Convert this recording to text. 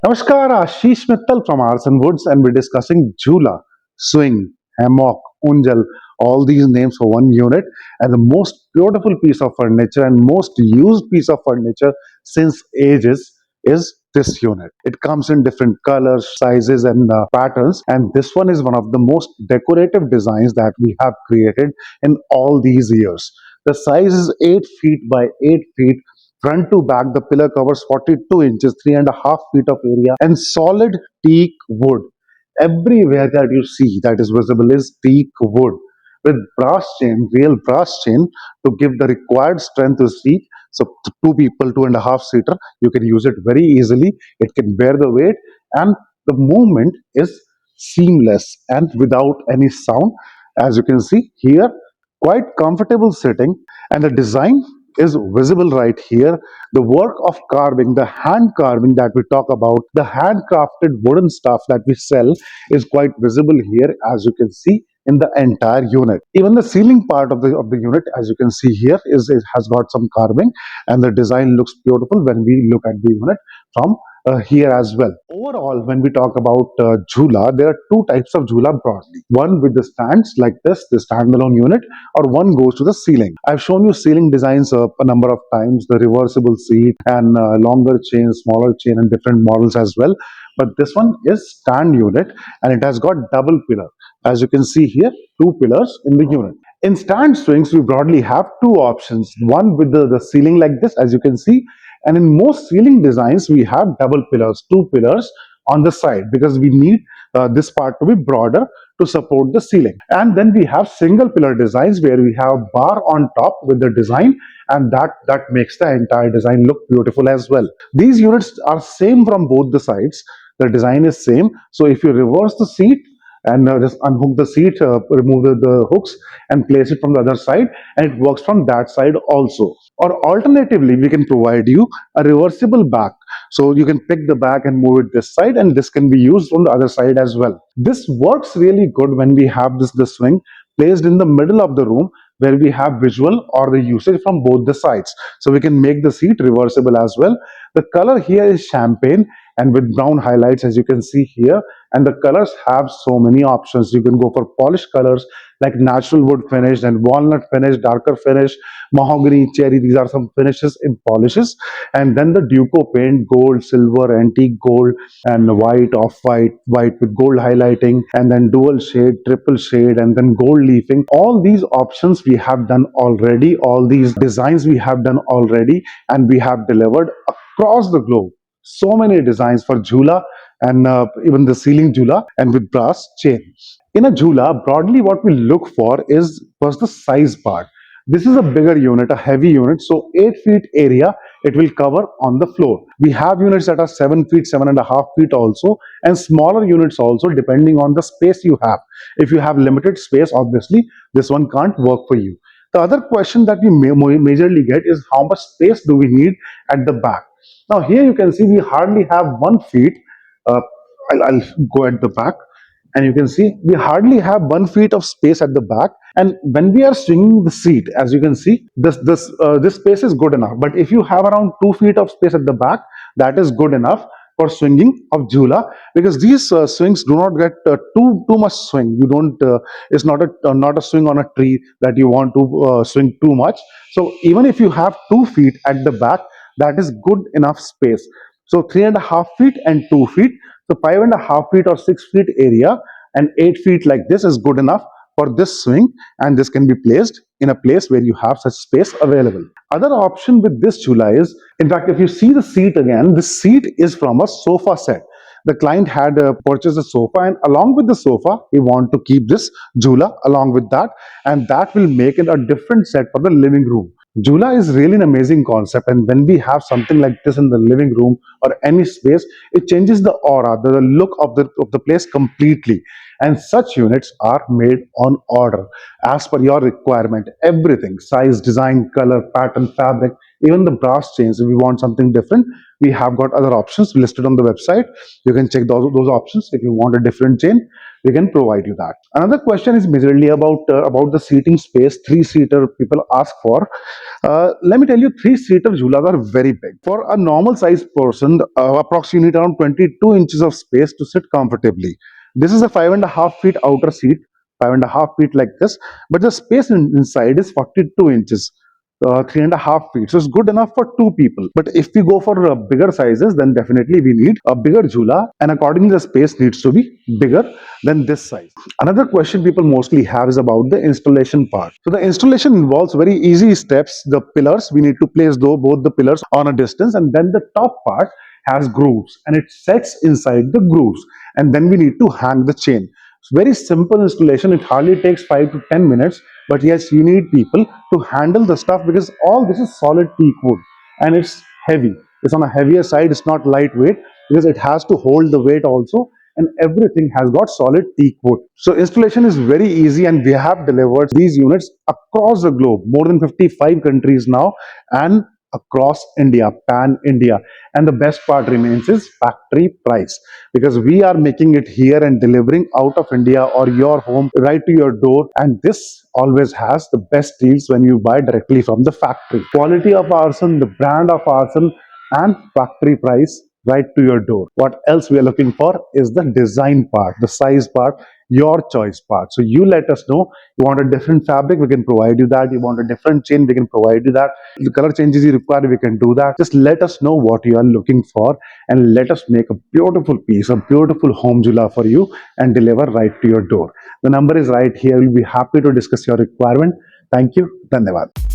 Namaskar, Ashish Mittal from Arts and Woods, and we're discussing Jhula, swing, hammock, unjal, all these names for one unit. And the most beautiful piece of furniture and most used piece of furniture since ages is this unit. It comes in different colors, sizes, and patterns. And this one is one of the most decorative designs that we have created in all these years. The size is 8 feet by 8 feet. Front to back, the pillar covers 42 inches, 3.5 feet of area, and solid teak wood. Everywhere that you see that is visible is teak wood with brass chain, real brass chain to give the required strength to seat. So, two people, 2.5 seater, you can use it very easily. It can bear the weight, and the movement is seamless and without any sound. As you can see here, quite comfortable sitting, and the design is visible right here. The work of carving, the hand carving that we talk about, the handcrafted wooden stuff that we sell is quite visible here, as you can see in the entire unit. Even the ceiling part of the unit, as you can see here, is it has got some carving, and the design looks beautiful when we look at the unit from here as well. Overall, when we talk about Jhula, there are two types of Jhula broadly. One with the stands like this, the standalone unit, or one goes to the ceiling. I've shown you ceiling designs a number of times, the reversible seat and longer chain, smaller chain, and different models as well. But this one is stand unit, and it has got double pillar. As you can see here, two pillars in the unit. In stand swings, we broadly have two options. One with the ceiling like this, as you can see, and in most ceiling designs, we have double pillars, two pillars on the side, because we need this part to be broader to support the ceiling. And then we have single pillar designs where we have bar on top with the design, and that makes the entire design look beautiful as well. These units are same from both the sides. The design is same. So if you reverse the seat and just unhook the seat, remove the hooks and place it from the other side, and it works from that side also. Or alternatively, we can provide you a reversible back. So you can pick the back and move it this side, and this can be used on the other side as well. This works really good when we have the swing placed in the middle of the room, where we have visual or the usage from both the sides. So we can make the seat reversible as well. The color here is champagne and with brown highlights, as you can see here, and the colors have so many options. You can go for polished colors like natural wood finish and walnut finish, darker finish, mahogany, cherry. These are some finishes in polishes. And then the Duco paint, gold, silver, antique gold, and white, off white, white with gold highlighting, and then dual shade, triple shade, and then gold leafing. All these options we have done already. All these designs we have done already, and we have delivered across the globe. So many designs for Jhula, and even the ceiling Jhula, and with brass chain. In a Jhula, broadly what we look for is first the size part. This is a bigger unit, a heavy unit, so 8 feet area it will cover on the floor. We have units that are 7 feet, 7.5 feet also, and smaller units also, depending on the space you have. If you have limited space, obviously this one can't work for you. The other question that we majorly get is how much space do we need at the back. Now here you can see we hardly have 1 feet. Uh, I'll go at the back, and you can see we hardly have 1 feet of space at the back. And when we are swinging the seat, as you can see, this space is good enough. But if you have around 2 feet of space at the back, that is good enough for swinging of Jhula, because these swings do not get too much swing. You don't. It's not a swing on a tree that you want to swing too much. So even if you have 2 feet at the back, that is good enough space. So 3.5 feet and 2 feet. So 5.5 feet or 6 feet area and 8 feet like this is good enough for this swing, and this can be placed in a place where you have such space available. Other option with this Jhula is, in fact, if you see the seat again, this seat is from a sofa set. The client had purchased a sofa, and along with the sofa, he want to keep this Jhula along with that, and that will make it a different set for the living room. Jhula is really an amazing concept, and when we have something like this in the living room or any space, it changes the aura, the look of the place completely. And such units are made on order as per your requirement. Everything, size, design, color, pattern, fabric, even the brass chains. If we want something different, we have got other options listed on the website. You can check those options if you want a different chain. we can provide you that. Another question is majorly about the seating space. Three-seater people ask for. Let me tell you, three-seater Jhulas are very big. For a normal sized person, approximately around 22 inches of space to sit comfortably. This is a 5.5 feet outer seat, 5.5 feet like this, but the space inside is 42 inches. 3.5 feet, so it's good enough for two people. But if we go for bigger sizes, then definitely we need a bigger jhula, and accordingly the space needs to be bigger than this size. Another question people mostly have is about the installation part. So the installation involves very easy steps. The pillars, we need to place though both the pillars on a distance, and then the top part has grooves and it sets inside the grooves, and then we need to hang the chain. It's very simple installation. It hardly takes 5 to 10 minutes, but yes, you need people to handle the stuff because all this is solid teak wood and it's heavy. It's on a heavier side. It's not lightweight because it has to hold the weight also, and everything has got solid teak wood. So installation is very easy, and we have delivered these units across the globe, more than 55 countries now, and across India, pan India. And the best part remains is factory price, because we are making it here and delivering out of India or your home right to your door. And this always has the best deals when you buy directly from the factory. Quality of arson, the brand of arson, and factory price right to your door. What else we are looking for is the design part, the size part, your choice part. So you let us know. You want a different fabric, we can provide you that. You want a different chain, we can provide you that. The color changes you require, we can do that. Just let us know what you are looking for, and let us make a beautiful piece, a beautiful home jula for you, and deliver right to your door. The number is right here. We'll be happy to discuss your requirement. Thank you. Dhanyavad.